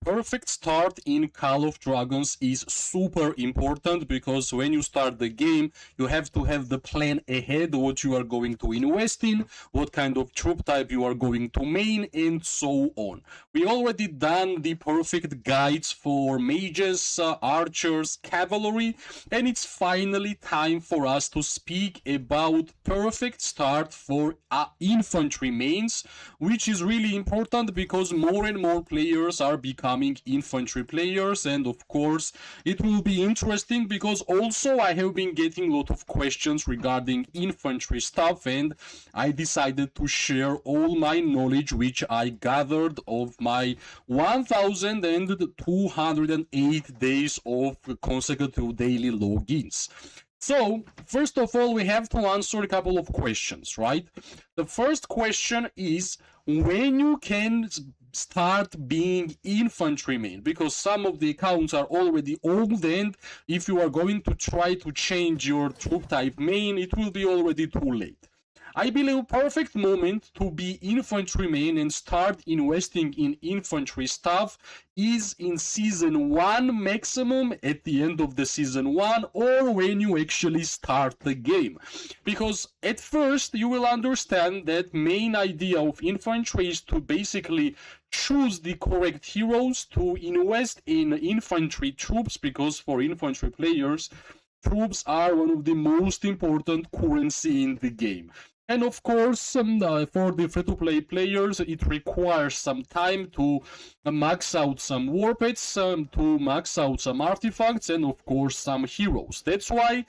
perfect start in Call of Dragons is super important because when you start the game, you have to have the plan ahead, what you are going to invest in, what kind of troop type you are going to main, and so on. We already done the perfect guides for mages, archers, cavalry, and it's finally time for us to speak about perfect start for infantry mains, which is really important because more and more players are becoming infantry players, and of course it will be interesting because also I have been getting a lot of questions regarding infantry stuff, and I decided to share all my knowledge which I gathered of my 1208 days of consecutive daily logins. So, first of all, we have to answer a couple of questions, right? The first question is when you can start being infantry main, because some of the accounts are already old, and if you are going to try to change your troop type main, it will be already too late. I believe perfect moment to be infantry main and start investing in infantry stuff is in season 1 maximum, at the end of the season 1, or when you actually start the game. Because at first you will understand that main idea of infantry is to basically choose the correct heroes, to invest in infantry troops, because for infantry players, troops are one of the most important currency in the game. And of course, for the free-to-play players, it requires some time to max out some war pets, to max out some artifacts, and of course some heroes. That's why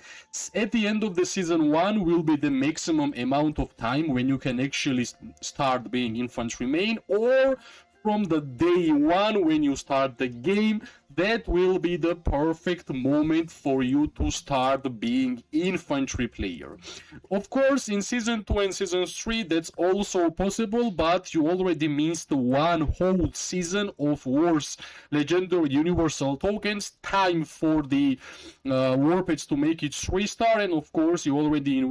at the end of the season 1 will be the maximum amount of time when you can actually start being infantry main, or from the day 1 when you start the game, that will be the perfect moment for you to start being infantry player. Of course, in season 2 and season 3 that's also possible, but you already missed one whole season of wars, legendary universal tokens, time for the war pets to make it 3-star, and of course you already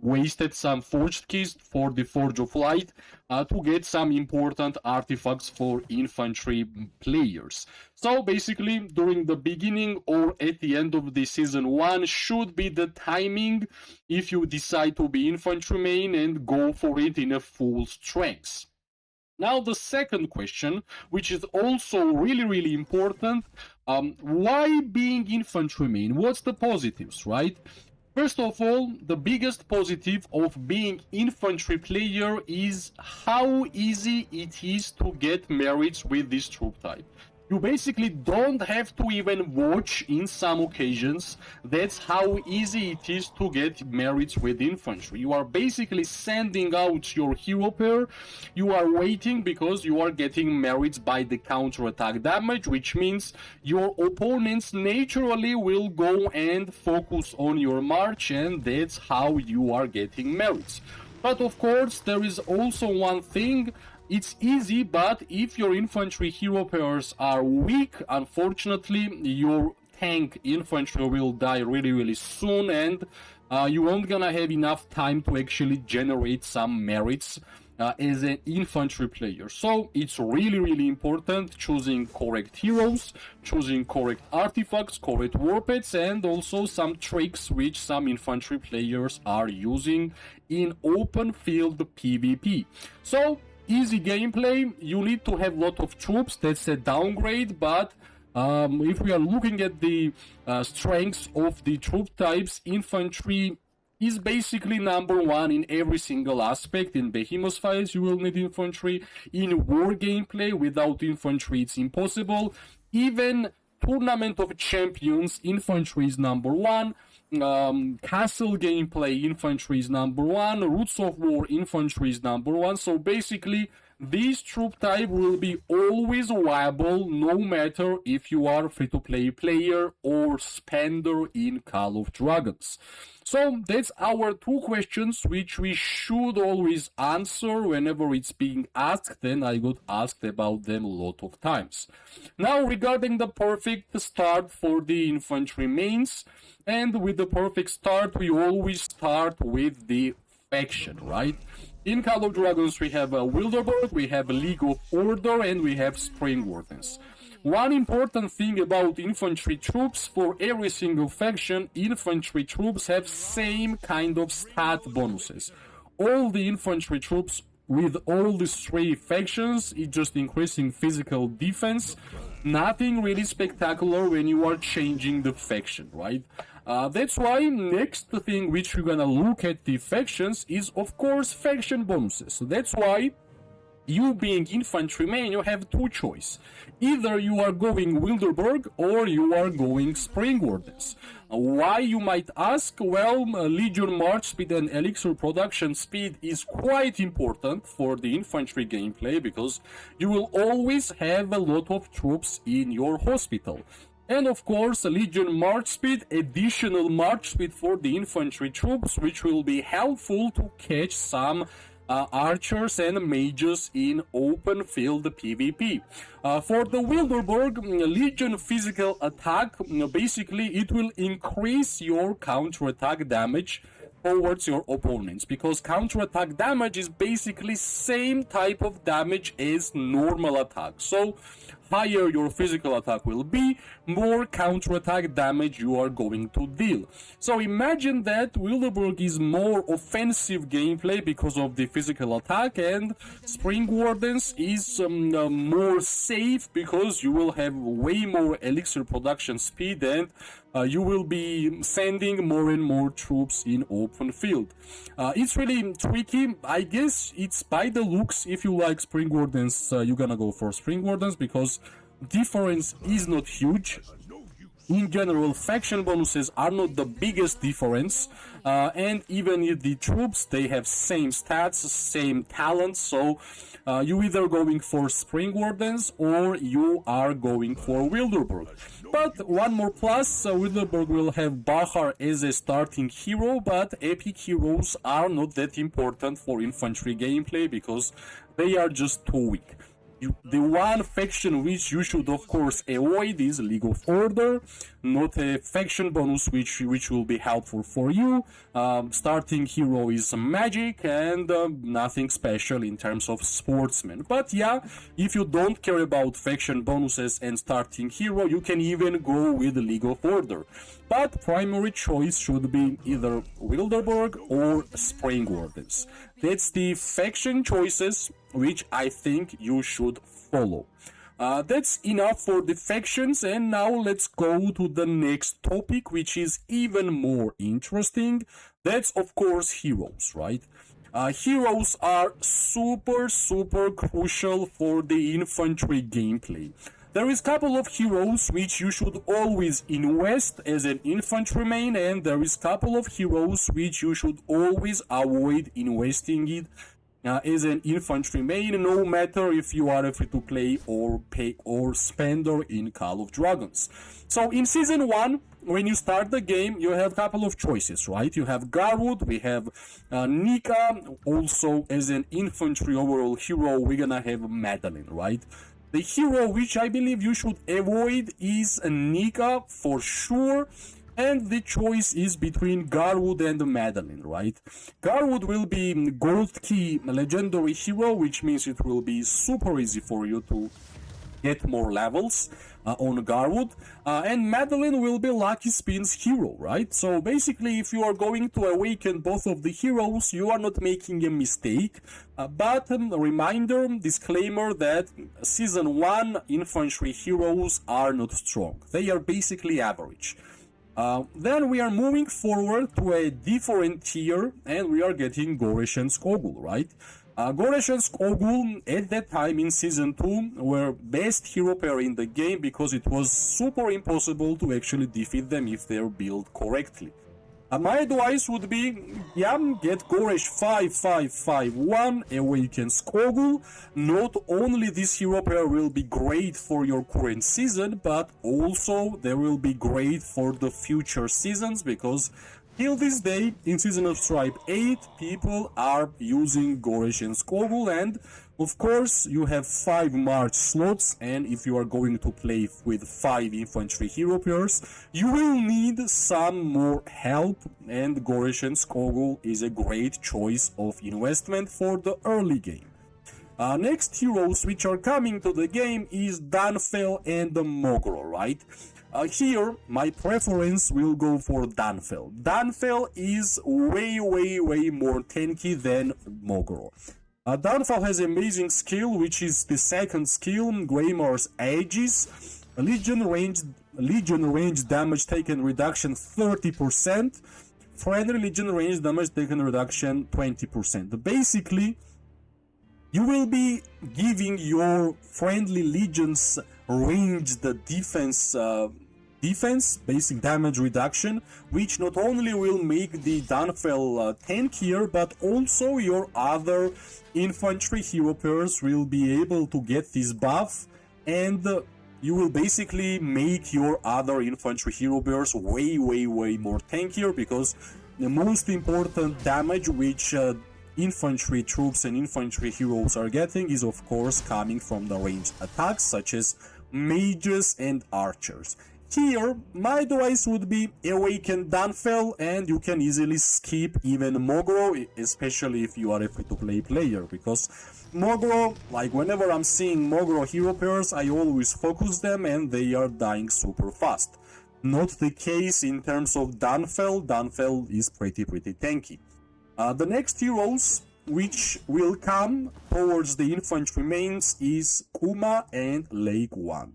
wasted some forged keys for the Forge of Light to get some important artifacts for infantry players. So basically, during the beginning or at the end of the season 1 should be the timing if you decide to be infantry main and go for it in a full strength. Now the second question, which is also really important, why being infantry main? What's the positives, right? First of all, the biggest positive of being infantry player is how easy it is to get merits with this troop type. You basically don't have to even watch in some occasions. That's how easy it is to get merits with infantry. You are basically sending out your hero pair, you are waiting because you are getting merits by the counter-attack damage, which means your opponents naturally will go and focus on your march, and that's how you are getting merits. But of course, there is also one thing. It's easy, but if your infantry hero pairs are weak, unfortunately, your tank infantry will die really soon, and you won't gonna have enough time to actually generate some merits as an infantry player. So it's really important choosing correct heroes, choosing correct artifacts, correct war pets, and also some tricks which some infantry players are using in open field PvP. So easy gameplay, you need to have a lot of troops, that's a downgrade, but if we are looking at the strengths of the troop types, infantry is basically number 1 in every single aspect. In behemoth fights you will need infantry, in war gameplay without infantry it's impossible, even Tournament of Champions, infantry is number 1, castle gameplay, infantry is number 1, Roots of War, infantry is number 1, so basically this troop type will be always viable no matter if you are free-to-play player or spender in Call of Dragons. So that's our 2 questions which we should always answer whenever it's being asked, and I got asked about them a lot of times. Now regarding the perfect start for the infantry mains, and with the perfect start we always start with the faction, right? In Call of Dragons we have Wilderburg, we have League of Order, and we have Spring Wardens. One important thing about infantry troops, for every single faction, infantry troops have same kind of stat bonuses. All the infantry troops with all these three factions is just increasing physical defense. Nothing really spectacular when you are changing the faction, right? That's why next thing which we're gonna look at the factions is of course faction bonuses. So that's why you being infantry main, you have two choices. Either you are going Wilderberg or you are going Spring Wardens. Why, you might ask? Well, Legion March speed and elixir production speed is quite important for the infantry gameplay because you will always have a lot of troops in your hospital. And of course, Legion March speed, additional March speed for the infantry troops, which will be helpful to catch some archers and mages in open field PvP. For the Wilderberg, Legion physical attack, basically it will increase your counterattack damage towards your opponents, because counterattack damage is basically same type of damage as normal attack. So higher your physical attack will be, more counterattack damage you are going to deal. So imagine that Wilderberg is more offensive gameplay because of the physical attack, and Spring Wardens is more safe because you will have way more elixir production speed and you will be sending more and more troops in open field. It's really tricky. I guess it's by the looks. If you like Spring Wardens, you're gonna go for Spring Wardens because difference is not huge. In general, faction bonuses are not the biggest difference, and even if the troops, they have same stats, same talents, so you either going for Spring Wardens or you are going for Wilderberg. But one more plus, Wilderberg will have Bahar as a starting hero, but epic heroes are not that important for infantry gameplay because they are just too weak. The one faction which you should of course avoid is League of Order, not a faction bonus which will be helpful for you. Starting hero is magic and nothing special in terms of sportsman. But yeah, if you don't care about faction bonuses and starting hero, you can even go with League of Order. But primary choice should be either Wilderberg or Spring Wardens. That's the faction choices which I think you should follow. That's enough for the factions, and now let's go to the next topic, which is even more interesting. That's of course heroes, right? Heroes are super crucial for the infantry gameplay. There is a couple of heroes which you should always invest as an infantry main, and there is a couple of heroes which you should always avoid investing it as an infantry main, no matter if you are a free-to-play or pay or spender in Call of Dragons. So in Season 1, when you start the game, you have a couple of choices, right? You have Garwood, we have Nika, also as an infantry overall hero, we're gonna have Madeline, right? The hero which I believe you should avoid is Nika for sure, and the choice is between Garwood and Madeline, right? Garwood will be gold key legendary hero, which means it will be super easy for you to get more levels on Garwood, and Madeline will be Lucky Spin's hero, right? So basically, if you are going to awaken both of the heroes, you are not making a mistake. But reminder, disclaimer that Season 1 infantry heroes are not strong. They are basically average. Then we are moving forward to a different tier, and we are getting Georrge and Skogul, right? Georrge and Skogul at that time in Season 2 were best hero pair in the game because it was super impossible to actually defeat them if they're built correctly. My advice would be, yeah, get Georrge 5551, awaken Skogul. Not only this hero pair will be great for your current season, but also they will be great for the future seasons, because till this day, in Season of Stripe 8, people are using Georrge and Skogul, and of course you have 5 March slots, and if you are going to play with 5 infantry hero pairs, you will need some more help, and Georrge and Skogul is a great choice of investment for the early game. Next heroes which are coming to the game is Danfel and Mogro, right? Here, my preference will go for Danfel. Danfel is way more tanky than Mogro. Danfel has amazing skill, which is the second skill, Greymar's Aegis. Legion range damage taken reduction 30%. Friendly Legion range damage taken reduction 20%. Basically, you will be giving your friendly legions ranged defense, basic damage reduction, which not only will make the Danfel tankier, but also your other infantry hero pairs will be able to get this buff, and you will basically make your other infantry hero pairs way more tankier, because the most important damage which infantry troops and infantry heroes are getting is of course coming from the ranged attacks such as mages and archers. Here, my advice would be Awaken Danfel, and you can easily skip even Mogro, especially if you are a free-to-play player, because Mogro, like whenever I'm seeing Mogro hero pairs, I always focus them and they are dying super fast. Not the case in terms of Danfel. Danfel is pretty tanky. The next heroes which will come towards the infantry mains is Kuma and Lake 1.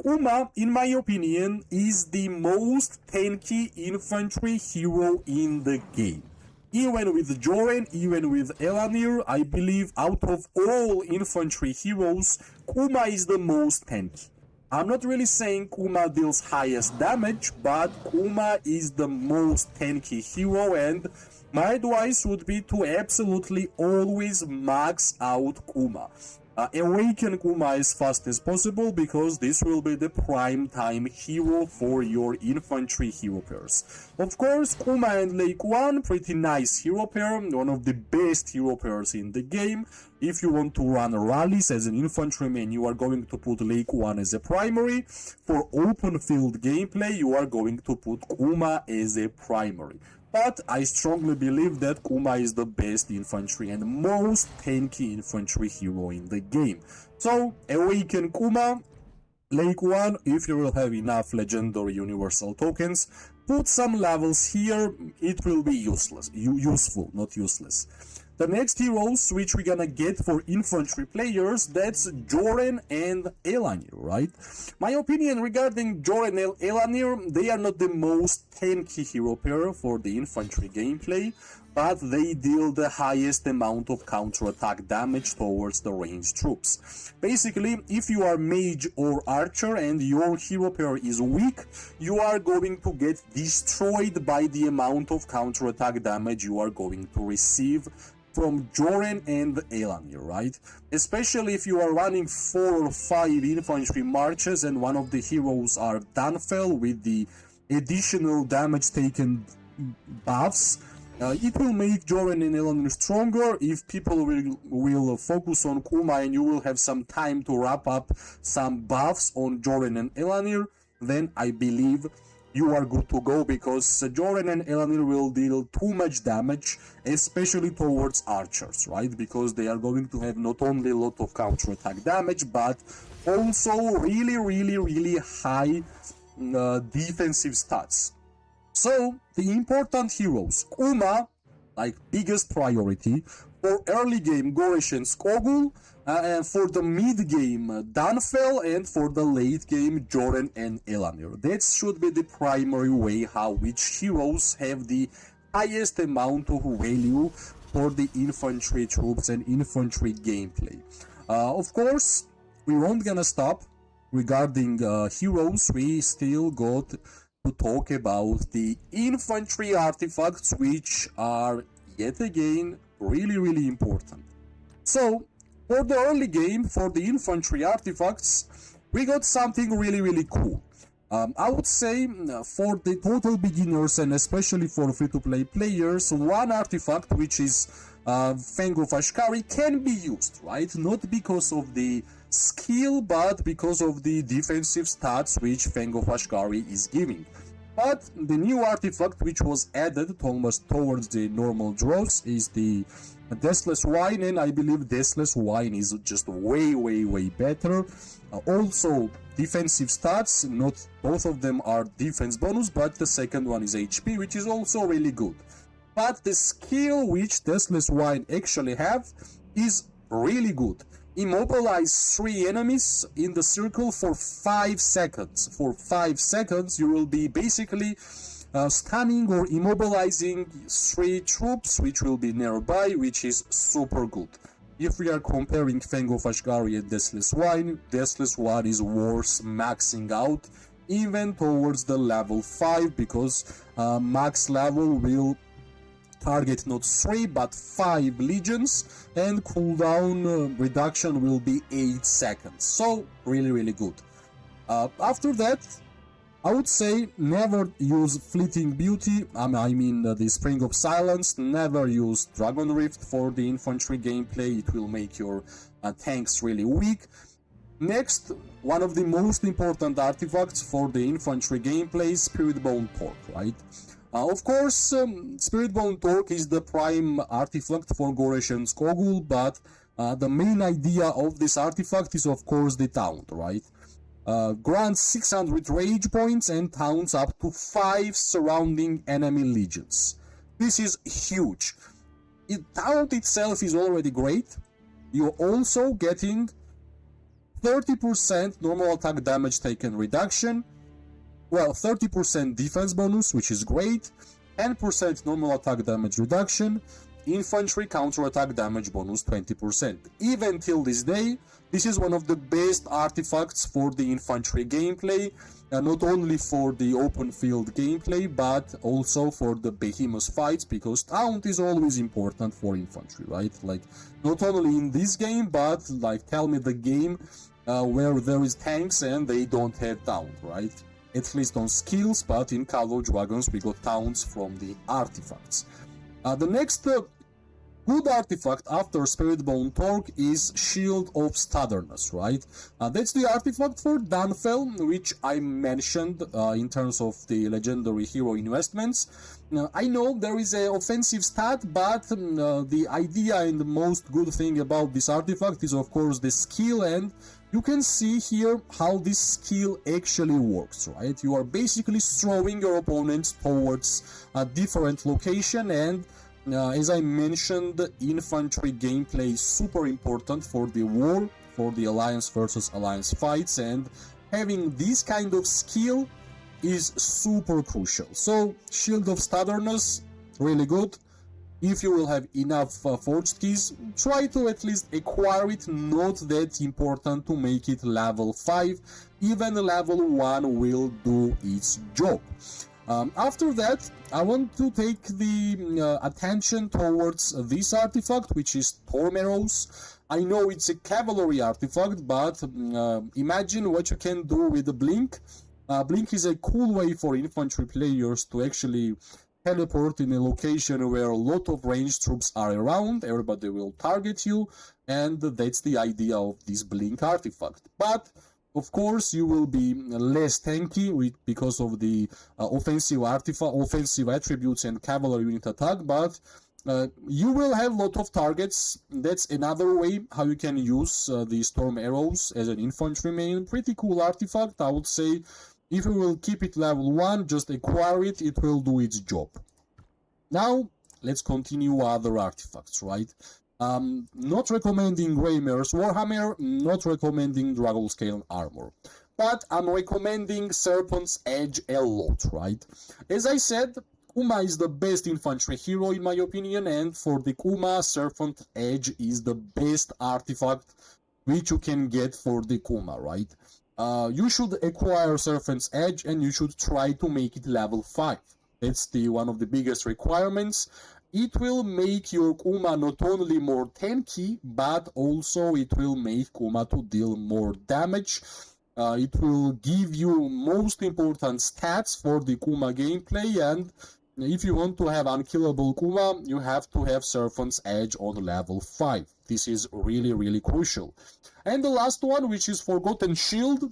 Kuma, in my opinion, is the most tanky infantry hero in the game. Even with Georrge, even with Elanir, I believe out of all infantry heroes, Kuma is the most tanky. I'm not really saying Kuma deals highest damage, but Kuma is the most tanky hero, and my advice would be to absolutely always max out Kuma. Awaken Kuma as fast as possible, because this will be the prime time hero for your infantry hero pairs. Of course, Kuma and Lake 1, pretty nice hero pair, one of the best hero pairs in the game. If you want to run rallies as an infantryman, you are going to put Lake 1 as a primary. For open field gameplay, you are going to put Kuma as a primary. But I strongly believe that Kuma is the best infantry and most tanky infantry hero in the game. So, Awaken Kuma, Lake 1, if you will have enough legendary universal tokens, put some levels here, it will be useful, not useless. The next heroes which we're gonna get for infantry players, that's Georrge and Elanir, right? My opinion regarding Georrge and Elanir, they are not the most tanky hero pair for the infantry gameplay, but they deal the highest amount of counter-attack damage towards the ranged troops. Basically, if you are mage or archer and your hero pair is weak, you are going to get destroyed by the amount of counter-attack damage you are going to receive from Georrge and Elanir, right? Especially if you are running 4 or 5 infantry marches and one of the heroes are Danfel with the additional damage taken buffs. It will make Georrge and Elanir stronger if people will focus on Kuma, and you will have some time to wrap up some buffs on Georrge and Elanir. Then I believe you are good to go, because Georrge and Elanir will deal too much damage, especially towards archers, right? Because they are going to have not only a lot of counter-attack damage, but also really high defensive stats. So, the important heroes, Kuma, like biggest priority, for early game Georrge and Skogul, and for the mid game Danfel, and for the late game Georrge and Elanir. That should be the primary way how which heroes have the highest amount of value for the infantry troops and infantry gameplay. Of course, we won't gonna stop regarding heroes. We still got to talk about the infantry artifacts, which are yet again really important. So, for the early game, for the infantry artifacts, we got something really cool. I would say for the total beginners and especially for free-to-play players, one artifact, which is Fang of Ashkari, can be used, right? Not because of the skill, but because of the defensive stats which Fang of Ashkari is giving. But the new artifact which was added towards the normal draws is the Deathless Wine, and I believe Deathless Wine is just way better. Also, defensive stats, not both of them are defense bonus, but the second one is HP, which is also really good. But the skill which Deathless Wine actually have is really good. Immobilize 3 enemies in the circle for 5 seconds. For 5 seconds, you will be basically stunning or immobilizing 3 troops which will be nearby, which is super good. If we are comparing Fang of Ashgari and Deathless Wine is worth maxing out even towards the level 5, because max level will target not 3 but 5 legions, and cooldown reduction will be 8 seconds. So really good. After that, I would say never use Fleeting Beauty, I mean the Spring of Silence. Never use Dragon Rift for the infantry gameplay, it will make your tanks really weak. Next, one of the most important artifacts for the infantry gameplay is Spiritbone Torque, right? Of course, Spiritbone Torque is the prime artifact for Georrge and Skogul, but the main idea of this artifact is of course the taunt, right? Grants 600 rage points and taunts up to 5 surrounding enemy legions. This is huge. Taunt itself is already great. You're also getting 30% normal attack damage taken reduction, well, 30% defense bonus, which is great, 10% normal attack damage reduction, infantry counter-attack damage bonus 20%. Even till this day, this is one of the best artifacts for the infantry gameplay, not only for the open field gameplay, but also for the behemoth fights, because taunt is always important for infantry, right? Like, not only in this game, but like, tell me the game where there is tanks and they don't have taunt, right? At least on skills, but in Call of Dragons we got taunts from the artifacts. The next good artifact after Spiritbone Torque is Shield of Stubbornness, right? That's the artifact for Dunfell, which I mentioned in terms of the legendary hero investments. I know there is an offensive stat, but the idea and the most good thing about this artifact is of course the skill, and you can see here how this skill actually works, right? You are basically throwing your opponents towards a different location, and as I mentioned, infantry gameplay is super important for the war, for the alliance versus alliance fights, and having this kind of skill is super crucial. So, Shield of Stubbornness, really good. If you will have enough forged keys, try to at least acquire it. Not that important to make it level 5, even level 1 will do its job. After that, I want to take the attention towards this artifact, which is Storm Arrows. I know it's a cavalry artifact, but imagine what you can do with the Blink. Blink is a cool way for infantry players to actually teleport in a location where a lot of ranged troops are around, everybody will target you, and that's the idea of this Blink artifact. But of course, you will be less tanky because of the offensive attributes and cavalry unit attack, but you will have a lot of targets. That's another way how you can use the Storm Arrows as an infantry main. Pretty cool artifact, I would say. If you will keep it level 1, just acquire it, it will do its job. Now, let's continue other artifacts, right? Not recommending Greymare's Warhammer, not recommending Dragonscale Armor, but I'm recommending Serpent's Edge a lot, right? As I said, Kuma is the best infantry hero in my opinion, and for the Kuma, Serpent Edge is the best artifact which you can get for the Kuma, right? You should acquire Serpent's Edge and you should try to make it level 5. That's one of the biggest requirements. It will make your Kuma not only more tanky, but also it will make Kuma to deal more damage. It will give you most important stats for the Kuma gameplay, and if you want to have unkillable Kuma, you have to have Serpent's Edge on level 5. This is really crucial. And the last one, which is Forgotten Shield.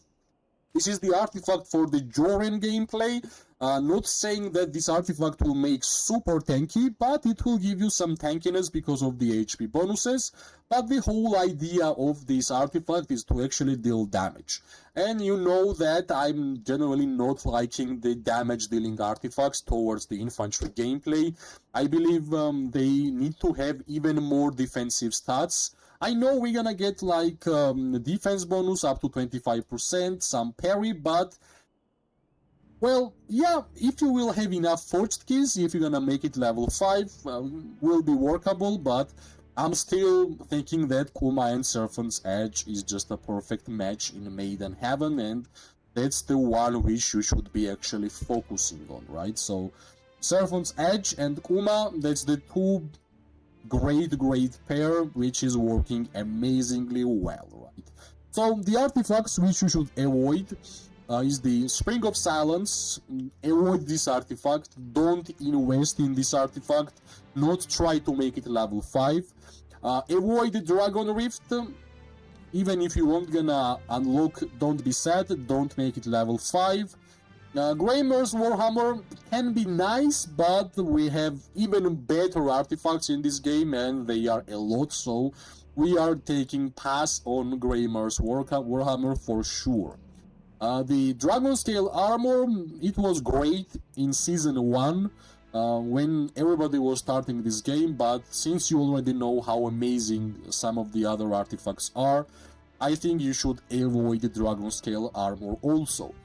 This is the artifact for the Georrge gameplay. Not saying that this artifact will make super tanky, but it will give you some tankiness because of the HP bonuses. But the whole idea of this artifact is to actually deal damage. And you know that I'm generally not liking the damage dealing artifacts towards the infantry gameplay. I believe they need to have even more defensive stats. I know we're gonna get like defense bonus up to 25%, some parry, but well, yeah, if you will have enough forged keys, if you're gonna make it level 5, will be workable, but I'm still thinking that Kuma and Serpent's Edge is just a perfect match in Maiden Heaven, and that's the one which you should be actually focusing on, right? So, Serpent's Edge and Kuma, that's the two great pair, which is working amazingly well, right? So, the artifacts which you should avoid is the Spring of Silence. Avoid this artifact, don't invest in this artifact, not try to make it level 5. Avoid the Dragon Rift, even if you won't gonna unlock, don't be sad, don't make it level 5. Greymare's Warhammer can be nice, but we have even better artifacts in this game, and they are a lot, so we are taking pass on Greymare's Warhammer for sure. The Dragon Scale Armor, it was great in Season 1 when everybody was starting this game, but since you already know how amazing some of the other artifacts are, I think you should avoid the Dragon Scale Armor also.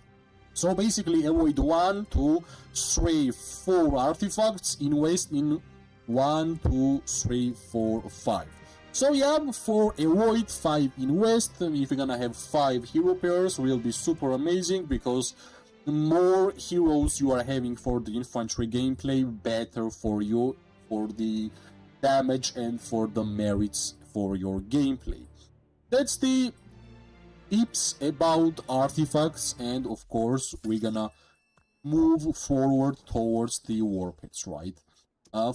So basically avoid 1, 2, 3, 4 artifacts, invest in 1, 2, 3, 4, 5. So yeah, for avoid 5 invest, if you're gonna have 5 hero pairs, will be super amazing, because the more heroes you are having for the infantry gameplay, better for you, for the damage and for the merits for your gameplay. That's the tips about artifacts, and of course we're gonna move forward towards the war pits, right?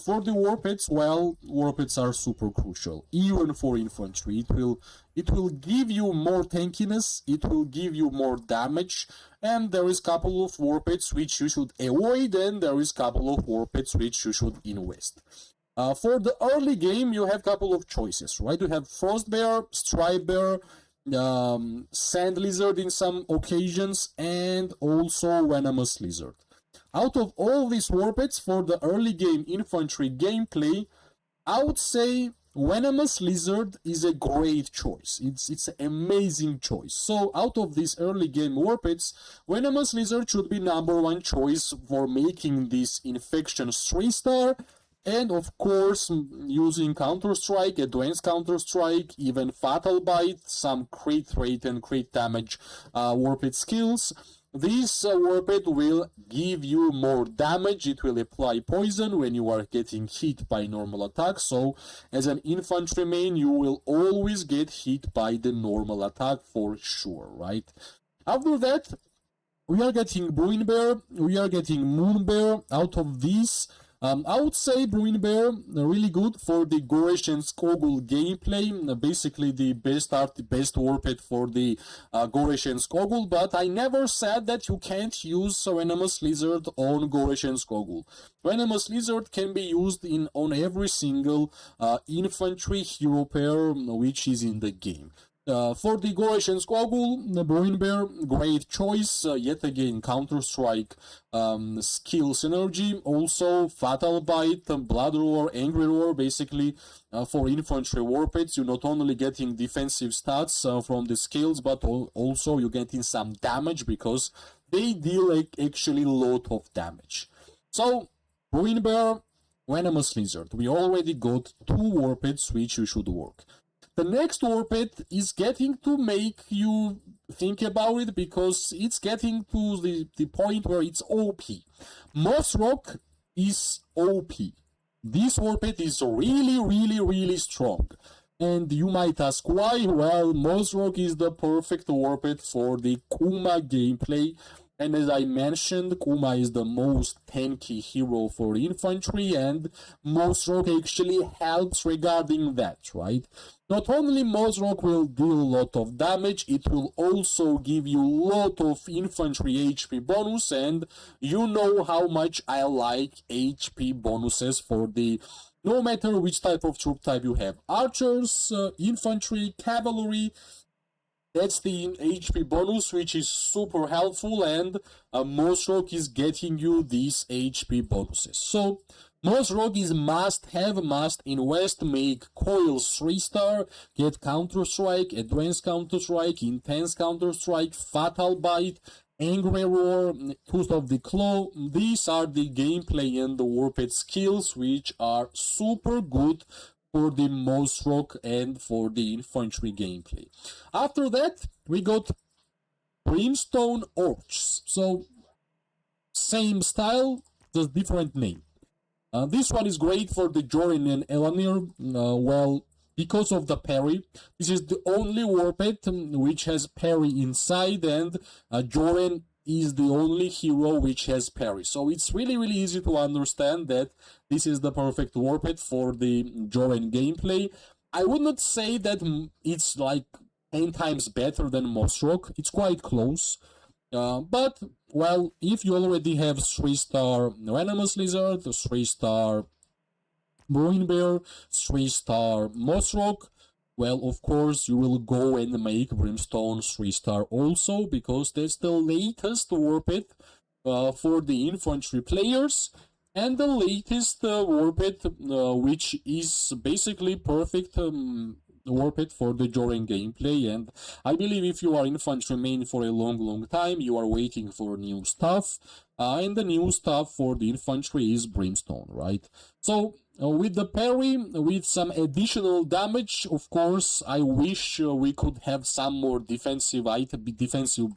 For the war pits, well, war pits are super crucial, even for infantry. It will give you more tankiness, it will give you more damage, and there is couple of war pits which you should avoid, and there is couple of war pits which you should invest. For the early game, you have couple of choices, right? You have Frost Bear, Stripe Bear, Sand Lizard in some occasions, and also Venomous Lizard. Out of all these war pits for the early game infantry gameplay, I would say Venomous Lizard is a great choice. It's an amazing choice. So out of these early game war pits, Venomous Lizard should be number 1 choice for making this infection 3-star, and of course using Counter-Strike, Advanced Counter-Strike, even Fatal Bite, some crit rate and crit damage war pit skills. This war pit will give you more damage, it will apply poison when you are getting hit by normal attack, so as an infantry main you will always get hit by the normal attack for sure, right? After that, we are getting Bruin Bear, we are getting Moon Bear. Out of these, I would say Bruin Bear, really good for the Georrge and Skogul gameplay, basically the best war pit for the Georrge and Skogul, but I never said that you can't use Venomous Lizard on Georrge and Skogul. Venomous Lizard can be used on every single infantry hero pair which is in the game. For the Georrge and Skogul, the Bruin Bear, great choice, yet again Counter-Strike skill synergy, also Fatal Bite, Blood Roar, Angry Roar, basically for infantry war pits, you're not only getting defensive stats from the skills, but also you're getting some damage, because they deal actually a lot of damage. So, Bruin Bear, Venomous Lizard, we already got 2 war pits which you should work. The next war pit is getting to make you think about it, because it's getting to the point where it's OP. Moss Rock is OP. This war pit is really strong. And you might ask why? Well, Moss Rock is the perfect war pit for the Kuma gameplay. And as I mentioned, Kuma is the most tanky hero for infantry, and Moss Rock actually helps regarding that, right? not only Mozrok will deal a lot of damage, it will also give you a lot of infantry HP bonus, and you know how much I like HP bonuses for the no matter which type of troop type you have. Archers, infantry, cavalry, that's the HP bonus, which is super helpful, and Mozrok is getting you these HP bonuses. So Mozrok is must invest, make coils 3-star, get Counter-Strike, Advanced Counter-Strike, Intense Counter-Strike, Fatal Bite, Angry Roar, Tooth of the Claw. These are the gameplay and the warped skills, which are super good for the Mozrok and for the infantry gameplay. After that, we got Brimstone Orcs. So, same style, just different name. This one is great for the Jorin and Elanir, well, because of the parry. This is the only warped which has parry inside, and Jorin is the only hero which has parry. So it's really easy to understand that this is the perfect warped for the Jorin gameplay. I would not say that it's like 10 times better than Mozrok. It's quite close. But, well, if you already have 3-star Venomous Lizard, 3-star Marine Bear, 3-star Mozrok, well, of course, you will go and make Brimstone 3-star also, because that's the latest warped for the infantry players, and the latest warped which is basically perfect warped for the Jorin gameplay. And I believe if you are Infantry Main for a long time, you are waiting for new stuff, and the new stuff for the infantry is Brimstone, right? So with the parry, with some additional damage, of course, I wish we could have some more defensive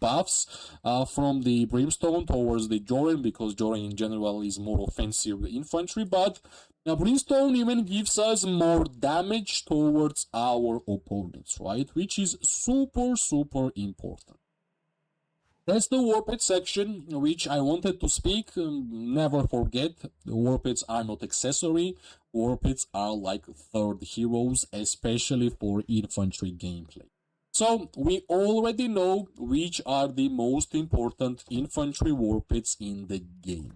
buffs from the Brimstone towards the Jorin, because Jorin in general is more offensive infantry, but Brimstone even gives us more damage towards our opponents, right? Which is super important. That's the warped section, which I wanted to speak. Never forget, the warpeds are not accessory. Warpeds are like third heroes, especially for infantry gameplay. So, we already know which are the most important infantry warpeds in the game.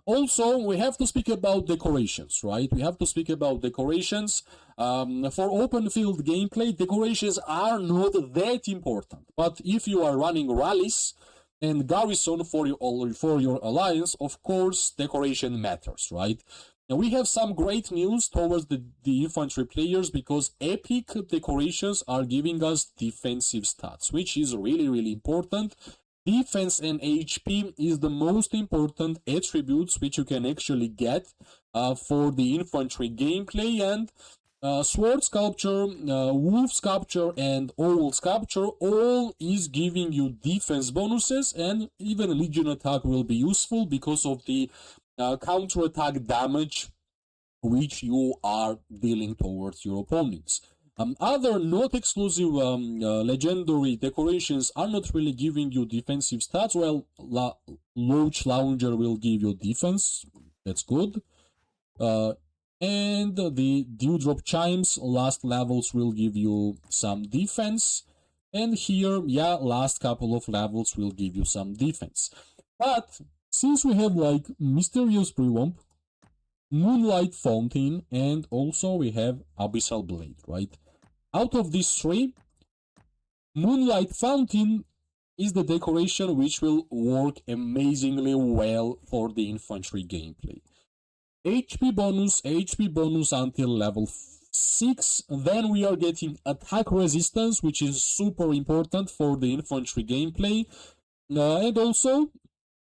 Also, we have to speak about decorations, right? We have to speak about decorations. For open field gameplay, decorations are not that important. But if you are running rallies and garrison for your alliance, of course, decoration matters, right? Now, we have some great news towards the infantry players, because epic decorations are giving us defensive stats, which is really important. Defense and HP is the most important attributes which you can actually get for the infantry gameplay, and Sword Sculpture, Wolf Sculpture, and Owl Sculpture all is giving you defense bonuses, and even Legion Attack will be useful because of the counter-attack damage which you are dealing towards your opponents. Other not exclusive legendary decorations are not really giving you defensive stats. Well, Loach Lounger will give you defense, that's good. And the Dewdrop Chimes last levels will give you some defense. And here, yeah, last couple of levels will give you some defense. But since we have like Mysterious Prewomp, Moonlight Fountain, and also we have Abyssal Blade, right? Out of these three, Moonlight Fountain is the decoration which will work amazingly well for the infantry gameplay. HP bonus until level 6, then we are getting attack resistance, which is super important for the infantry gameplay, and also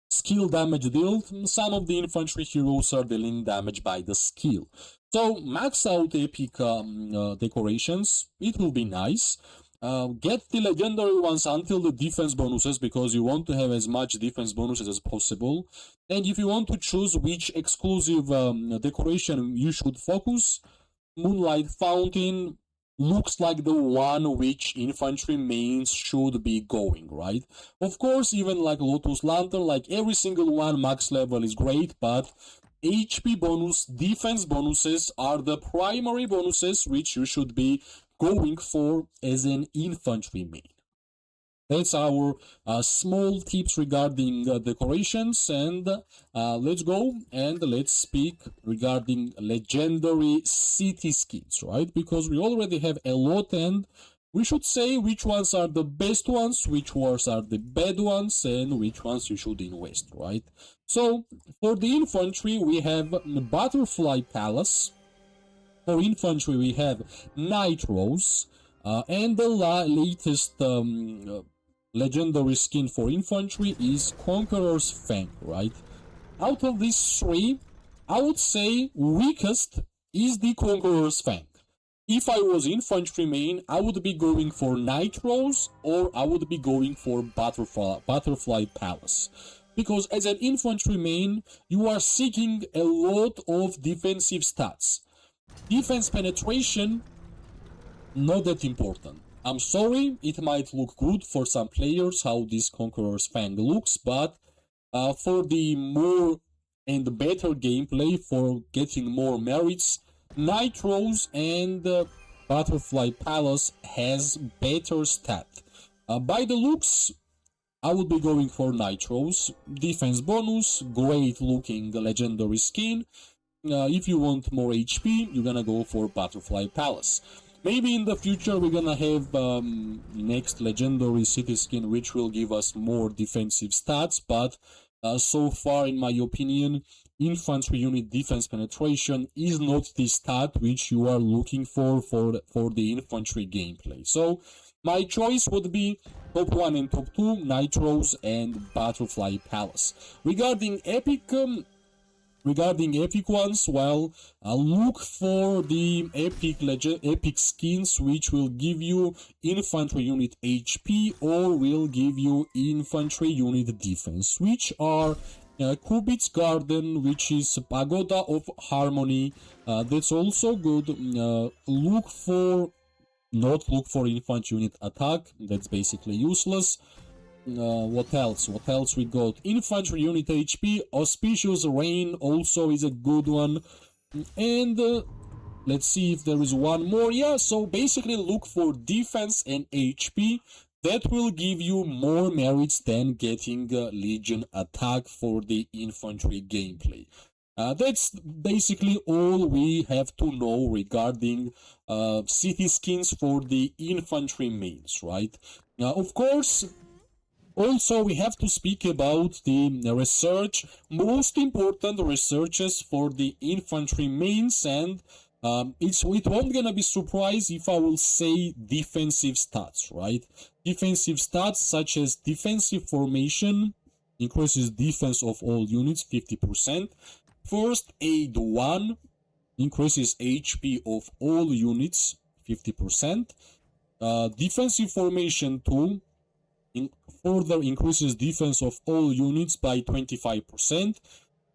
skill damage dealt. Some of the infantry heroes are dealing damage by the skill. So max out epic decorations, it will be nice. Get the legendary ones until the defense bonuses, because you want to have as much defense bonuses as possible. And if you want to choose which exclusive decoration you should focus, Moonlight Fountain looks like the one which infantry mains should be going, right? Of course, even like Lotus Lantern, like every single one max level is great, but HP bonus, defense bonuses are the primary bonuses which you should be going for as an infantry main. That's our small tips regarding decorations, and let's go and let's speak regarding legendary city skins, right? Because we already have a lot, and we should say which ones are the best ones, which ones are the bad ones, and which ones you should invest, right? So for the infantry, we have Butterfly Palace. For infantry, we have Nitros, and the latest legendary skin for infantry is Conqueror's Fang, right? Out of these three, I would say weakest is the Conqueror's Fang. If I was infantry main, I would be going for Nitros, or I would be going for Butterfly Palace. Because as an infantry main, you are seeking a lot of defensive stats. Defense penetration, not that important. I'm sorry, it might look good for some players how this Conqueror's Fang looks, but for the more and better gameplay, for getting more merits, Nitros and Butterfly Palace has better stat. By the looks, I would be going for Nitros. Defense bonus, great looking legendary skin. If you want more HP, you're gonna go for Butterfly Palace. Maybe in the future we're gonna have next legendary city skin which will give us more defensive stats, but so far in my opinion, infantry unit defense penetration is not the stat which you are looking for the infantry gameplay. So my choice would be top 1 and top 2, Nitros and Butterfly Palace. Regarding epic ones, well, look for the epic skins which will give you infantry unit HP or will give you infantry unit defense, which are Kubit's Garden, which is Pagoda of Harmony. That's also good. Not look for infantry unit attack, that's basically useless. What else we got? Infantry unit HP, Auspicious Rain also is a good one. And let's see if there is one more. Yeah, so basically look for defense and HP. That will give you more merits than getting Legion attack for the infantry gameplay. That's basically all we have to know regarding city skins for the infantry mains, right? Of course, also, we have to speak about the research, most important researches for the infantry mains, and it won't gonna be surprised if I will say defensive stats, right? Defensive stats such as defensive formation increases defense of all units 50%. First aid 1 increases HP of all units 50%. Defensive formation 2 further increases defense of all units by 25%.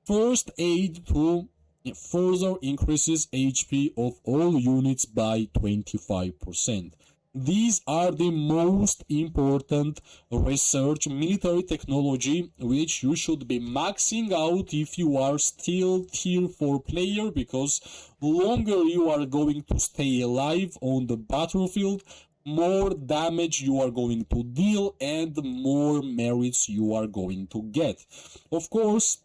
First aid 2 further increases HP of all units by 25%. These are the most important research military technology which you should be maxing out if you are still tier 4 player, because the longer you are going to stay alive on the battlefield, more damage you are going to deal and more merits you are going to get. Of course,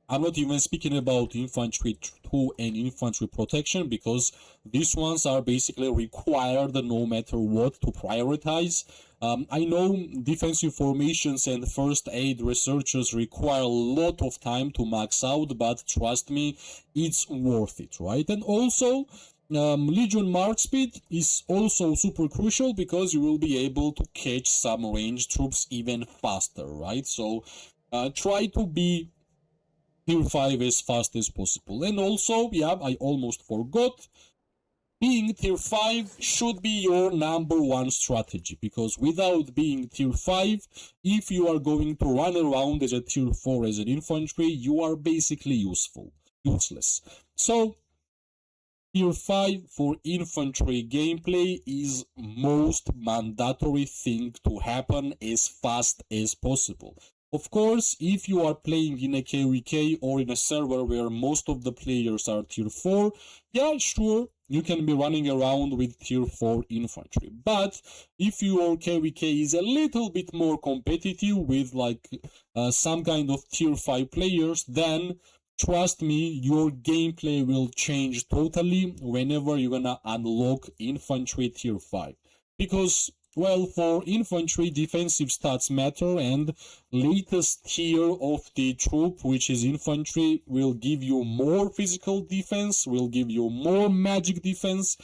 I'm not even speaking about infantry 2 and infantry protection, because these ones are basically required no matter what to prioritize. I know defensive formations and first aid researchers require a lot of time to max out, but trust me, it's worth it, right? And also, Legion March Speed is also super crucial because you will be able to catch some ranged troops even faster, right? So try to be tier 5 as fast as possible. And also, yeah, I almost forgot, being tier 5 should be your number one strategy, because without being tier 5, if you are going to run around as a tier 4 as an infantry, you are basically useless. So tier 5 for infantry gameplay is most mandatory thing to happen as fast as possible. Of course, if you are playing in a KVK or in a server where most of the players are tier 4, yeah, sure, you can be running around with tier 4 infantry. But if your KVK is a little bit more competitive with like some kind of tier 5 players, then trust me, your gameplay will change totally whenever you're gonna unlock infantry tier 5. Because, well, for infantry, defensive stats matter, and latest tier of the troop, which is infantry, will give you more physical defense, will give you more magic defense,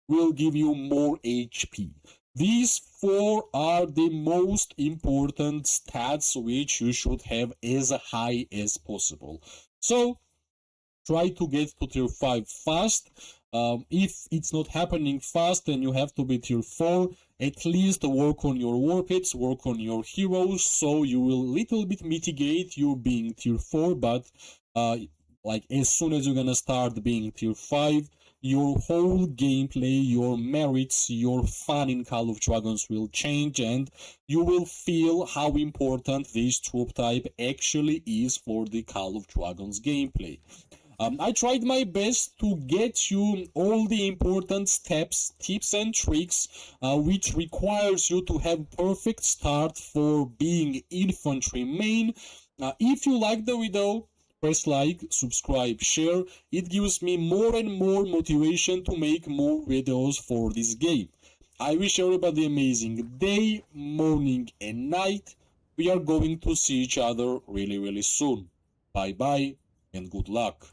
will give you more HP. These four are the most important stats which you should have as high as possible. So try to get to tier 5 fast. If it's not happening fast, then you have to be tier 4. At least work on your warpits, work on your heroes, so you will little bit mitigate you being tier 4, but like as soon as you're gonna start being tier 5, your whole gameplay, your merits, your fun in Call of Dragons will change, and you will feel how important this troop type actually is for the Call of Dragons gameplay. I tried my best to get you all the important steps, tips and tricks, which requires you to have perfect start for being infantry main. If you like the video, press like, subscribe, share. It gives me more and more motivation to make more videos for this game. I wish everybody amazing day, morning and night. We are going to see each other really soon. Bye bye and good luck.